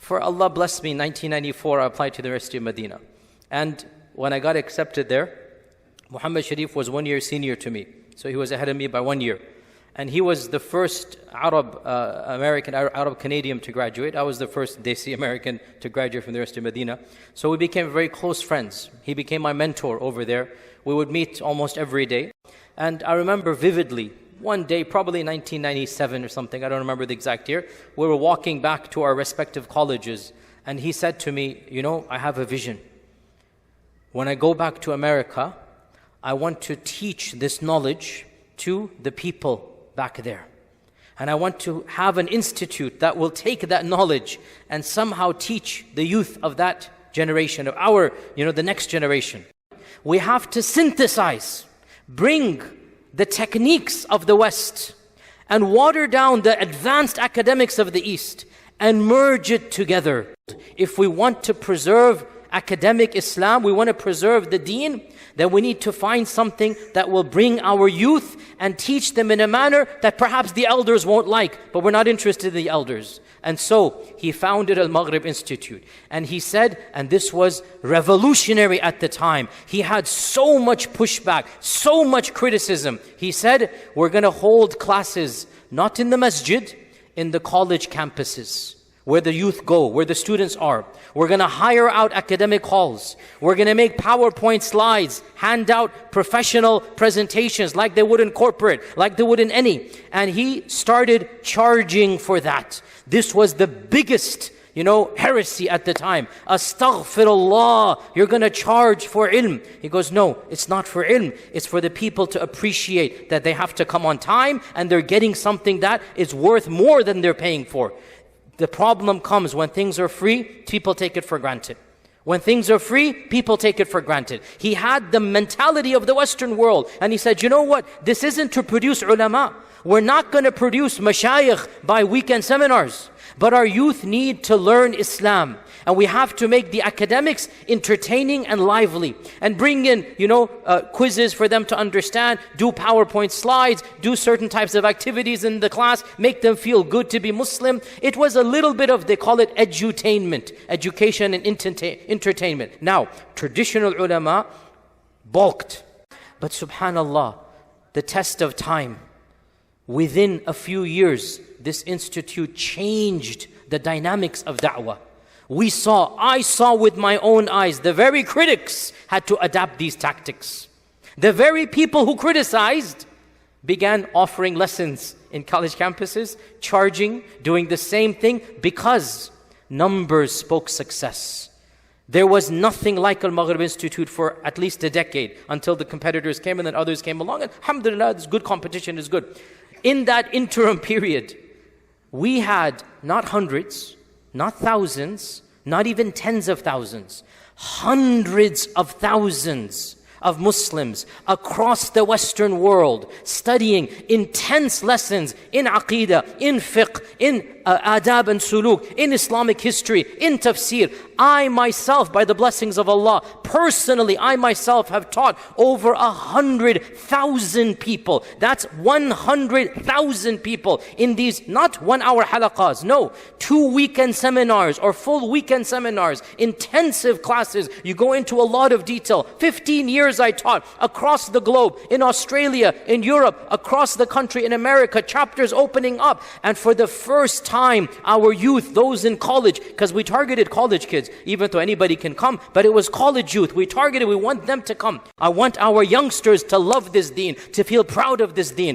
For Allah blessed me, in 1994, I applied to the University of Medina. And when I got accepted there, Muhammad Sharif was 1 year senior to me. So he was ahead of me by 1 year. And he was the first Arab Canadian to graduate. I was the first Desi American to graduate from the University of Medina. So we became very close friends. He became my mentor over there. We would meet almost every day. And I remember vividly, one day, probably 1997 or something, I don't remember the exact year, we were walking back to our respective colleges. And he said to me, you know, I have a vision. When I go back to America, I want to teach this knowledge to the people back there. And I want to have an institute that will take that knowledge and somehow teach the youth of that generation, of our, the next generation. We have to synthesize, bring the techniques of the West and water down the advanced academics of the East and merge it together. If we want to preserve academic Islam, we want to preserve the deen, then we need to find something that will bring our youth and teach them in a manner that perhaps the elders won't like, but we're not interested in the elders. And so he founded al-Maghrib Institute. And he said, and this was revolutionary at the time, he had so much pushback, so much criticism. He said, we're going to hold classes not in the masjid, in the college campuses, where the youth go, where the students are. We're going to hire out academic halls. We're going to make PowerPoint slides, hand out professional presentations like they would in corporate, like they would in any. And he started charging for that. This was the biggest, heresy at the time. Astaghfirullah, you're going to charge for ilm. He goes, no, it's not for ilm. It's for the people to appreciate that they have to come on time and they're getting something that is worth more than they're paying for. The problem comes when things are free, people take it for granted. When things are free, people take it for granted. He had the mentality of the Western world. And he said, you know what? This isn't to produce ulama. We're not going to produce mashayikh by weekend seminars. But our youth need to learn Islam. And we have to make the academics entertaining and lively. And bring in, quizzes for them to understand. Do PowerPoint slides. Do certain types of activities in the class. Make them feel good to be Muslim. It was a little bit of, they call it edutainment. Education and entertainment. Now, traditional ulama balked. But subhanallah, the test of time. Within a few years, this institute changed the dynamics of da'wah. I saw with my own eyes, the very critics had to adapt these tactics. The very people who criticized began offering lessons in college campuses, charging, doing the same thing because numbers spoke success. There was nothing like al-Maghrib Institute for at least a decade until the competitors came and then others came along. And alhamdulillah, this good competition is good. In that interim period, we had not hundreds, not thousands, not even tens of thousands, hundreds of thousands of Muslims across the Western world studying intense lessons in Aqeedah, in fiqh, in adab and suluk, in Islamic history, in tafsir. I myself, by the blessings of Allah, personally, I myself have taught over 100,000 people. That's 100,000 people in these, not 1 hour halaqas, no, 2 weekend seminars or full weekend seminars, intensive classes. You go into a lot of detail. 15 years I taught across the globe, in Australia, in Europe, across the country, in America, chapters opening up. And for the first time, our youth, those in college, because we targeted college kids, even though anybody can come, but it was college youth. We want them to come. I want our youngsters to love this deen, to feel proud of this deen,